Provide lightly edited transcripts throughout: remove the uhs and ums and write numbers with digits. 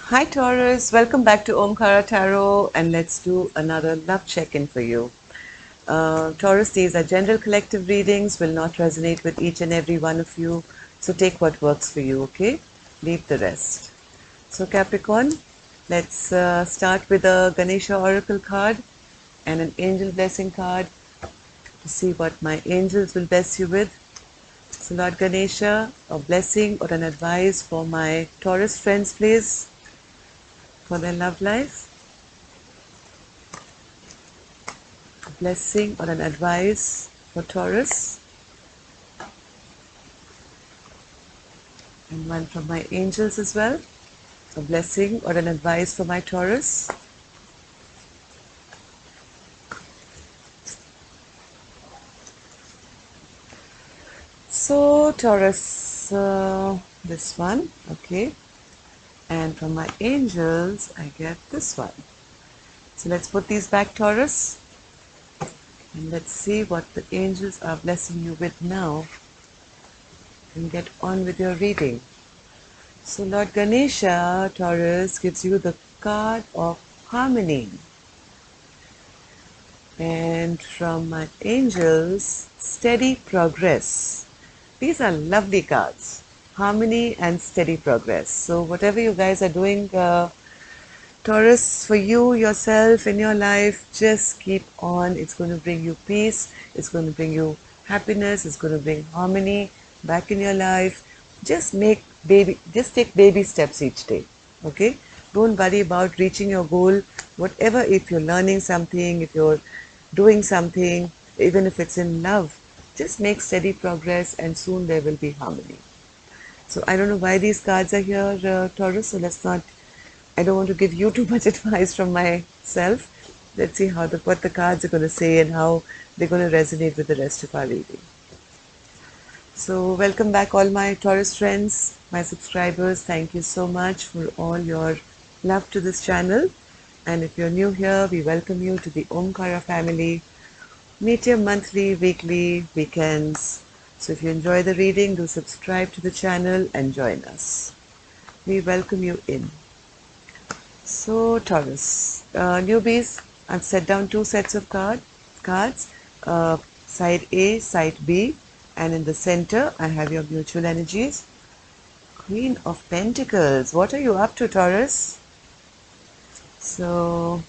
Hi Taurus, welcome back to Omkara Tarot, and let's do another love check-in for you. Taurus, these are general collective readings, will not resonate with each and every one of you, so take what works for you, okay? Leave the rest. So Capricorn, let's start with a Ganesha Oracle card and an Angel Blessing card to see what my angels will bless you with. So Lord Ganesha, a blessing or an advice for my Taurus friends, please, for their love life. Blessing or an advice for Taurus, and one from my angels as well. A blessing or an advice for my Taurus. So Taurus, this one, okay, and from my angels I get this one. So let's put these back, Taurus, and let's see what the angels are blessing you with now, and get on with your reading. So Lord Ganesha, Taurus, gives you the card of harmony. And from my angels, steady progress. These are lovely cards. Harmony and steady progress. So whatever you guys are doing, Taurus, for you, yourself, in your life, just keep on. It's going to bring you peace. It's going to bring you happiness. It's going to bring harmony back in your life. Just take baby steps each day. Okay? Don't worry about reaching your goal. Whatever, if you're learning something, if you're doing something, even if it's in love, just make steady progress and soon there will be harmony. So I don't know why these cards are here, Taurus, so I don't want to give you too much advice from myself. Let's see what the cards are going to say and how they're going to resonate with the rest of our reading. So welcome back all my Taurus friends, my subscribers. Thank you so much for all your love to this channel. And if you're new here, we welcome you to the Omkara family. Meet here monthly, weekly, weekends. So if you enjoy the reading, do subscribe to the channel and join us. We welcome you in. So Taurus, newbies, I've set down two sets of cards, side A, side B, and in the center I have your mutual energies. Queen of Pentacles, what are you up to, Taurus? So,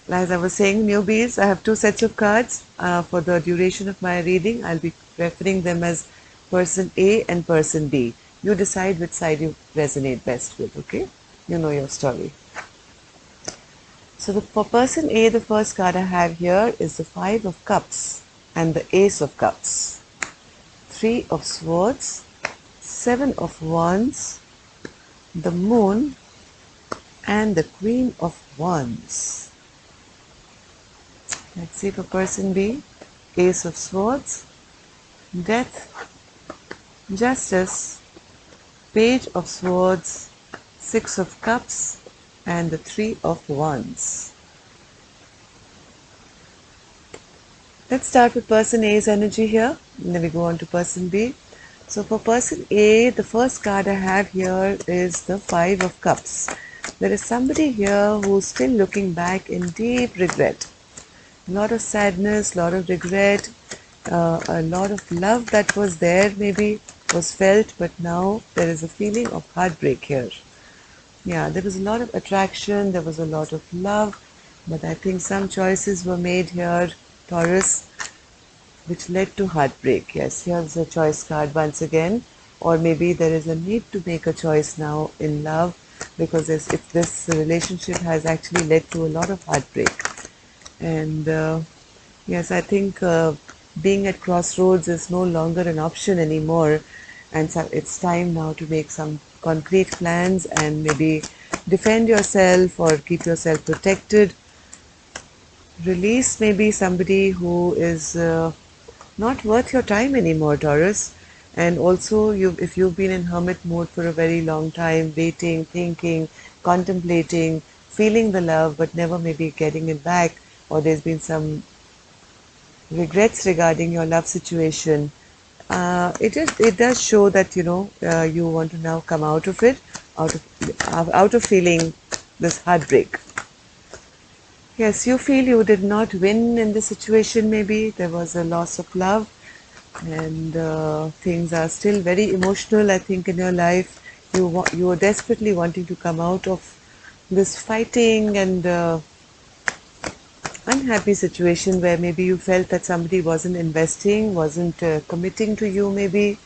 as I was saying, newbies, I have two sets of cards for the duration of my reading. I'll be referring them as person A and person B. You decide which side you resonate best with, okay? You know your story. So for person A, the first card I have here is the Five of Cups and the Ace of Cups. Three of Swords, Seven of Wands, the Moon, and the Queen of Wands. Let's see for person B. Ace of Swords, Death, Justice, Page of Swords, Six of Cups, and the Three of Wands. Let's start with person A's energy here, and then we go on to person B. So for person A, the first card I have here is the Five of Cups. There is somebody here who's still looking back in deep regret. A lot of sadness, a lot of regret, a lot of love that was there maybe was felt, but now there is a feeling of heartbreak here. Yeah, there was a lot of attraction, there was a lot of love, but I think some choices were made here, Taurus, which led to heartbreak. Yes, here's a choice card once again. Or maybe there is a need to make a choice now in love, because if this relationship has actually led to a lot of heartbreak. And yes, I think being at crossroads is no longer an option anymore. And so it's time now to make some concrete plans and maybe defend yourself or keep yourself protected. Release maybe somebody who is not worth your time anymore, Taurus. And also, if you've been in hermit mode for a very long time, waiting, thinking, contemplating, feeling the love, but never maybe getting it back, or there's been some regrets regarding your love situation, it does show that you want to now come out of it. out of feeling this heartbreak. Yes, you feel you did not win in this situation. Maybe there was a loss of love, and things are still very emotional. I think in your life, you are desperately wanting to come out of this fighting and unhappy situation where maybe you felt that somebody wasn't investing, wasn't committing to you, maybe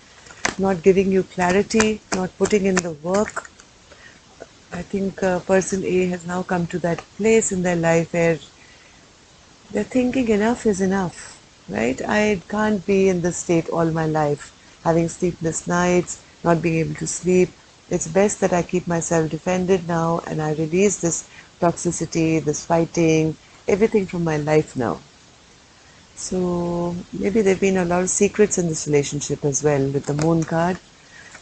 not giving you clarity, not putting in the work. I think person A has now come to that place in their life where they're thinking enough is enough, right? I can't be in this state all my life, having sleepless nights, not being able to sleep. It's best that I keep myself defended now and I release this toxicity, this fighting, everything from my life now. So maybe there have been a lot of secrets in this relationship as well with the moon card.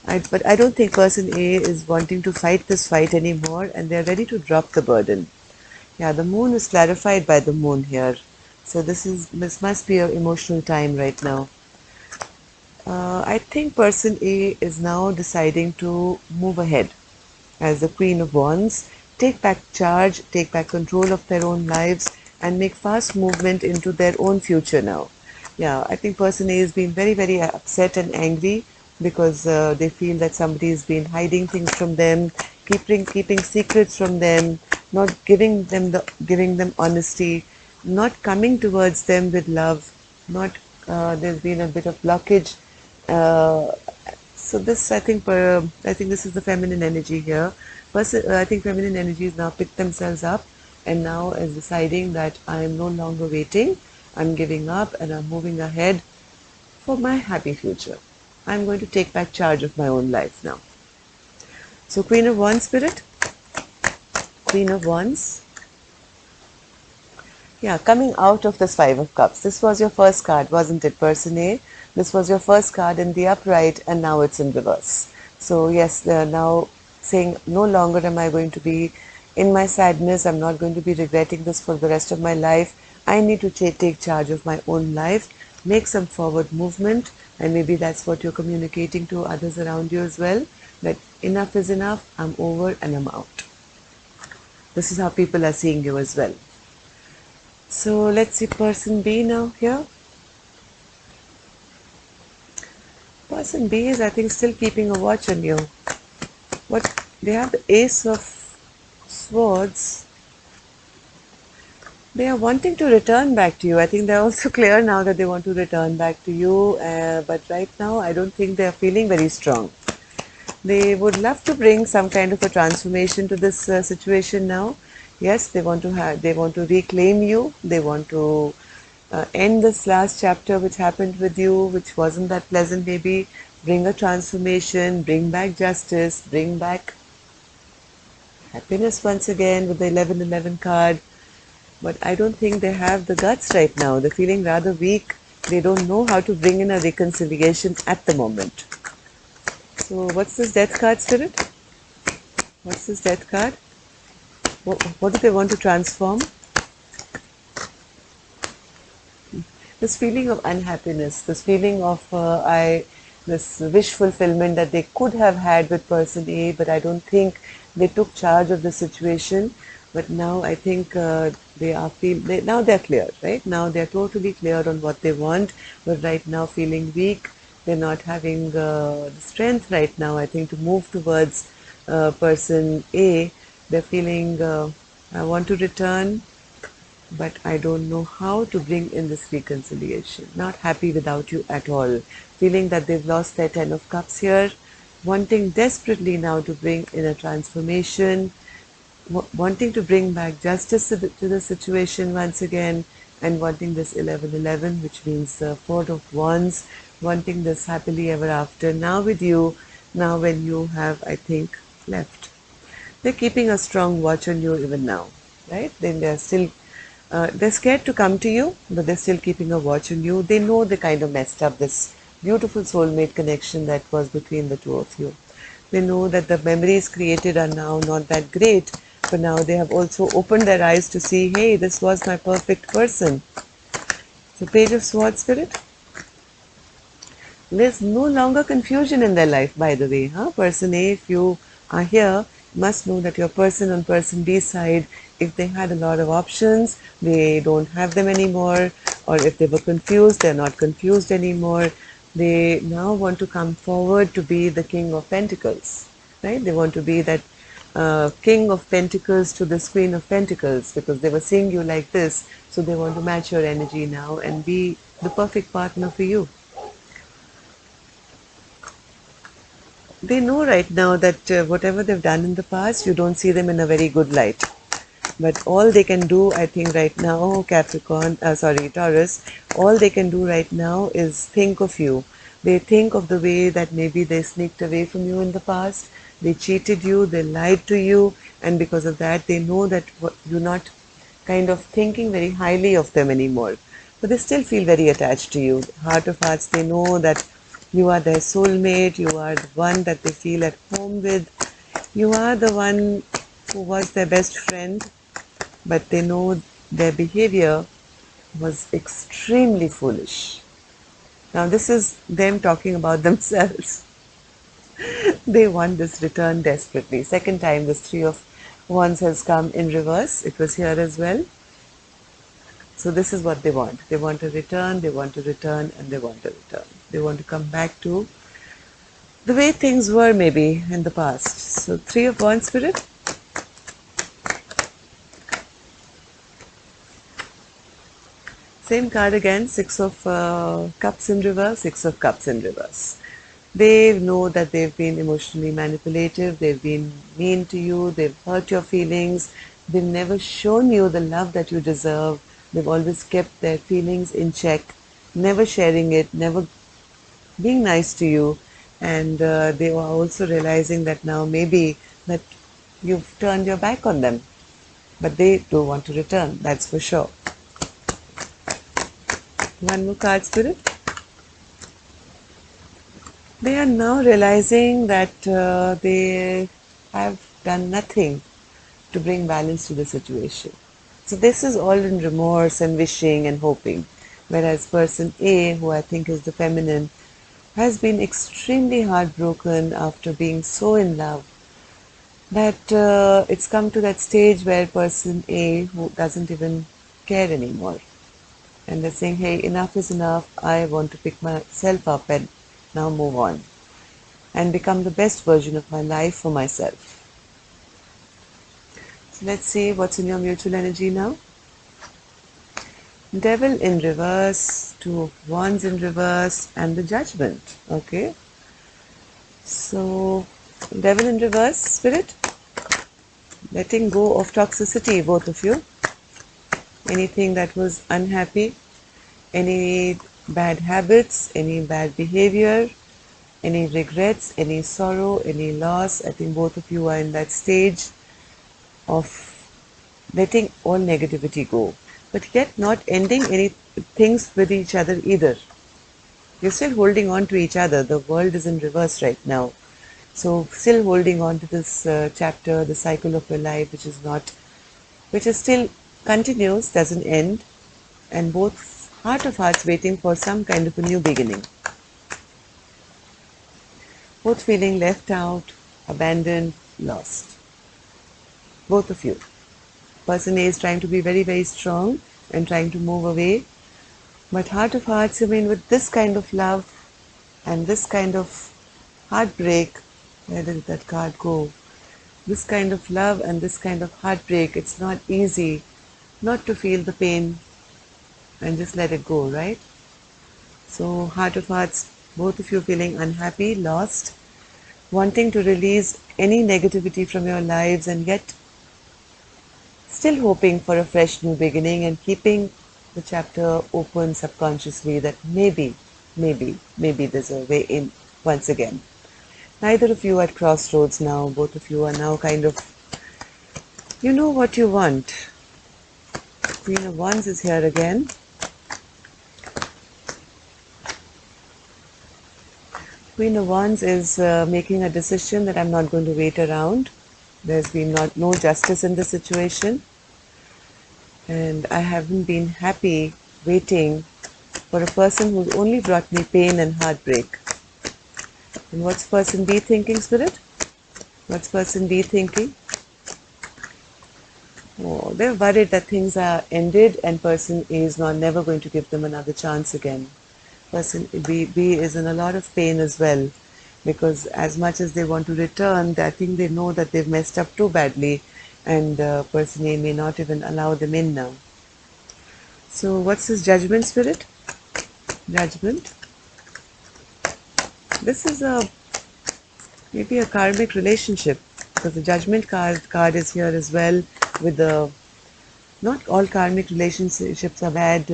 But I don't think person A is wanting to fight this fight anymore and they're ready to drop the burden. Yeah, the moon is clarified by the moon here. So this must be an emotional time right now. I think person A is now deciding to move ahead as the Queen of Wands, take back charge, take back control of their own lives, and make fast movement into their own future now. Yeah, I think person A has been very, very upset and angry because they feel that somebody has been hiding things from them, keeping secrets from them, not giving them honesty, not coming towards them with love, not there's been a bit of blockage. Uh, so this, I think this is the feminine energy here. First, I think feminine energies now pick themselves up and now is deciding that I am no longer waiting. I'm giving up and I'm moving ahead for my happy future. I'm going to take back charge of my own life now. So Queen of Wands spirit, Queen of Wands. Yeah, coming out of this Five of Cups. This was your first card, wasn't it, person A? This was your first card in the upright and now it's in reverse. So yes, they're now saying no longer am I going to be in my sadness. I'm not going to be regretting this for the rest of my life. I need to take charge of my own life, make some forward movement, and maybe that's what you're communicating to others around you as well, that enough is enough, I'm over and I'm out. This is how people are seeing you as well. So let's see person B now here. Person B is, I think, still keeping a watch on you. What they have the Ace of Swords. They are wanting to return back to you. I think they're also clear now that they want to return back to you. But right now, I don't think they are feeling very strong. They would love to bring some kind of a transformation to this situation now. Yes, they want to reclaim you. They want to end this last chapter which happened with you, which wasn't that pleasant maybe. Bring a transformation, bring back justice, bring back happiness once again with the 1111 card. But I don't think they have the guts right now. They're feeling rather weak. They don't know how to bring in a reconciliation at the moment. So what's this death card, spirit? What's this death card? What do they want to transform? This feeling of unhappiness, this feeling of this wish fulfillment that they could have had with person A, but I don't think they took charge of the situation. But now I think now they're clear, right? Now they're totally clear on what they want, but right now feeling weak. They're not having the strength right now, I think, to move towards person A. They're feeling, I want to return, but I don't know how to bring in this reconciliation. Not happy without you at all. Feeling that they've lost their Ten of Cups here. Wanting desperately now to bring in a transformation. Wanting to bring back justice to the situation once again. And wanting this 1111, which means the Four of Wands. Wanting this happily ever after. Now with you, now when you have, I think, left. They're keeping a strong watch on you even now, right? Then they're scared to come to you, but they're still keeping a watch on you. They know they kind of messed up this beautiful soulmate connection that was between the two of you. They know that the memories created are now not that great, but now they have also opened their eyes to see, hey, this was my perfect person. So Page of Swords, Spirit. There's no longer confusion in their life, by the way. Person A, if you are here must know that your person on person B side, if they had a lot of options, they don't have them anymore, or if they were confused, they're not confused anymore. They now want to come forward to be the King of Pentacles, right? They want to be that King of Pentacles to this Queen of Pentacles, because they were seeing you like this, so they want to match your energy now and be the perfect partner for you. They know right now that whatever they've done in the past, you don't see them in a very good light. But all they can do, I think right now, Taurus, all they can do right now is think of you. They think of the way that maybe they sneaked away from you in the past, they cheated you, they lied to you, and because of that, they know that you're not kind of thinking very highly of them anymore. But they still feel very attached to you. Heart of hearts, they know that you are their soulmate, you are the one that they feel at home with, you are the one who was their best friend, but they know their behavior was extremely foolish. Now, this is them talking about themselves. They want this return desperately. Second time, this Three of Wands has come in reverse. It was here as well. So this is what they want. They want a return, they want a return, and they want a return. They want to come back to the way things were maybe in the past. So Three of Wands, Spirit. Same card again, Six of Cups in reverse, Six of Cups in reverse. They know that they've been emotionally manipulative, they've been mean to you, they've hurt your feelings, they've never shown you the love that you deserve, they've always kept their feelings in check, never sharing it, never being nice to you, and they are also realizing that now maybe that you've turned your back on them, but they do want to return, that's for sure. One more card, Spirit. They are now realizing that they have done nothing to bring balance to the situation. So this is all in remorse and wishing and hoping. Whereas person A, who I think is the feminine, has been extremely heartbroken after being so in love that it's come to that stage where person A, who doesn't even care anymore, and they're saying, hey, enough is enough, I want to pick myself up and now move on and become the best version of my life for myself. So let's see what's in your mutual energy now. Devil in reverse, Two of Wands in reverse, and the Judgment. Okay. So, Devil in reverse, Spirit. Letting go of toxicity, both of you. Anything that was unhappy, any bad habits, any bad behavior, any regrets, any sorrow, any loss. I think both of you are in that stage of letting all negativity go, but yet not ending any things with each other either. You're still holding on to each other. The world is in reverse right now. So still holding on to this chapter, the cycle of your life, which is still continues, doesn't end, and both heart of hearts waiting for some kind of a new beginning. Both feeling left out, abandoned, lost. Both of you. Person A is trying to be very, very strong and trying to move away. But heart of hearts, I mean, with this kind of love and this kind of heartbreak, where did that card go? This kind of love and this kind of heartbreak, it's not easy not to feel the pain and just let it go, right? So heart of hearts, both of you feeling unhappy, lost, wanting to release any negativity from your lives, and yet still hoping for a fresh new beginning and keeping the chapter open subconsciously that maybe there's a way in once again. Neither of you at crossroads now. Both of you are now kind of, you know what you want. Queen of Wands is here again. Queen of Wands is making a decision that I'm not going to wait around. There's been no justice in the situation. And I haven't been happy waiting for a person who's only brought me pain and heartbreak. And what's person B thinking, Spirit? What's person B thinking? Oh, they're worried that things are ended and person A is not never going to give them another chance again. Person B is in a lot of pain as well, because as much as they want to return, I think they know that they've messed up too badly, and person A may not even allow them in now. So what's this judgment spirit? Judgment. This is maybe a karmic relationship, because the judgment card is here as well with the, not all karmic relationships are bad,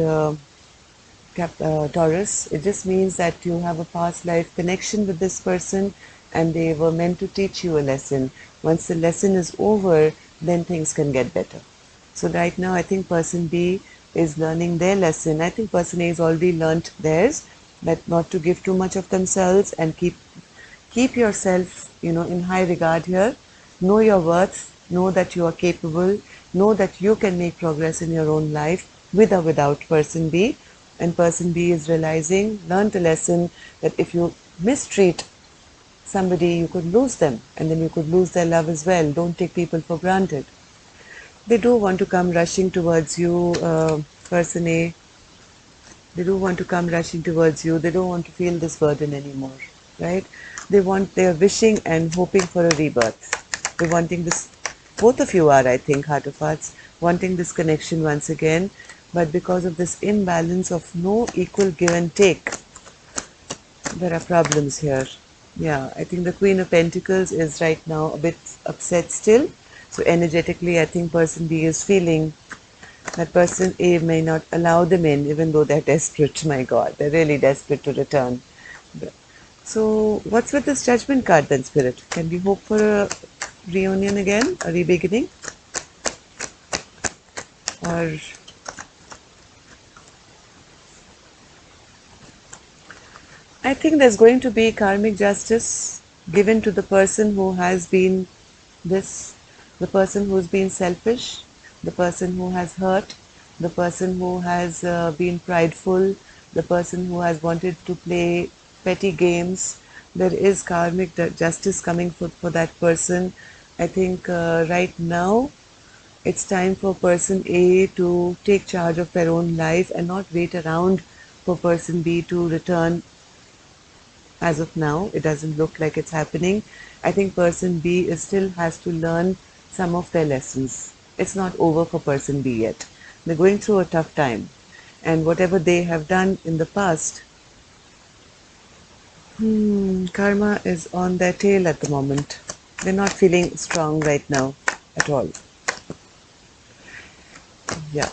Taurus. It just means that you have a past life connection with this person and they were meant to teach you a lesson. Once the lesson is over, then things can get better. So right now I think person B is learning their lesson. I think person A has already learnt theirs, that not to give too much of themselves and keep yourself, in high regard here. Know your worth, know that you are capable, know that you can make progress in your own life with or without person B. And person B is realizing, learned a lesson that if you mistreat somebody, you could lose them and then you could lose their love as well. Don't take people for granted. They do want to come rushing towards you, person A. They do want to come rushing towards you. They don't want to feel this burden anymore, right? They're wishing and hoping for a rebirth. They're wanting this, both of you are, I think, heart of hearts, wanting this connection once again. But because of this imbalance of no equal give and take, there are problems here. Yeah, I think the Queen of Pentacles is right now a bit upset still. So energetically, I think person B is feeling that person A may not allow them in, even though they're desperate. My God, they're really desperate to return. So what's with this Judgment card then, Spirit? Can we hope for a reunion again, a re-beginning? Or I think there's going to be karmic justice given to the person who has been this, the person who's been selfish, the person who has hurt, the person who has been prideful, the person who has wanted to play petty games. There is karmic justice coming for that person. I think right now it's time for person A to take charge of their own life and not wait around for person B to return. As of now, it doesn't look like it's happening. I think person B still has to learn some of their lessons. It's not over for person B yet. They're going through a tough time. And whatever they have done in the past, karma is on their tail at the moment. They're not feeling strong right now at all. Yeah.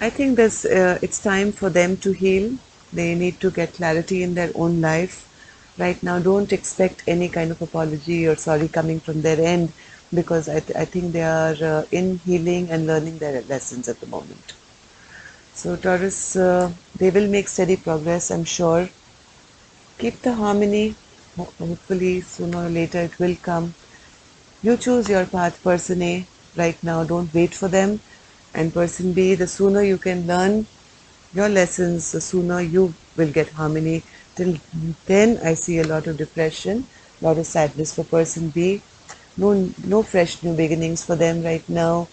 I think it's time for them to heal. They need to get clarity in their own life. Right now, don't expect any kind of apology or sorry coming from their end, because I think they are in healing and learning their lessons at the moment. So Taurus, they will make steady progress, I'm sure. Keep the harmony. Hopefully, sooner or later it will come. You choose your path, person A. Right now, don't wait for them. And person B, the sooner you can learn your lessons, the sooner you will get harmony. Till then, I see a lot of depression, a lot of sadness for person B. No fresh new beginnings for them right now.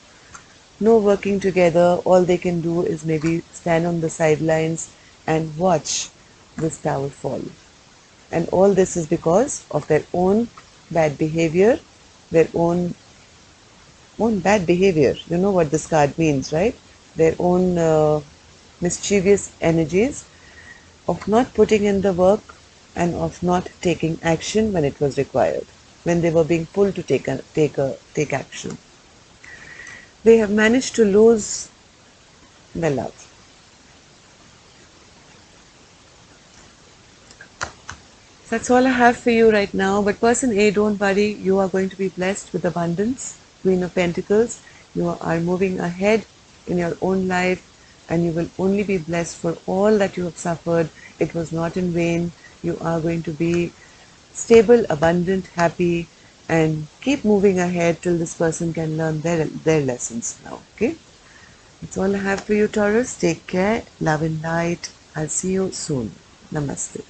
No working together. All they can do is maybe stand on the sidelines and watch this tower fall. And all this is because of their own bad behavior, their own bad behavior. You know what this card means, right? Their own mischievous energies of not putting in the work and of not taking action when it was required, when they were being pulled to take action. They have managed to lose their love. That's all I have for you right now. But person A, don't worry. You are going to be blessed with abundance. Queen of Pentacles. You are moving ahead in your own life and you will only be blessed for all that you have suffered. It was not in vain. You are going to be stable, abundant, happy, and keep moving ahead till this person can learn their lessons now. Okay? That's all I have for you, Taurus. Take care. Love and light. I'll see you soon. Namaste.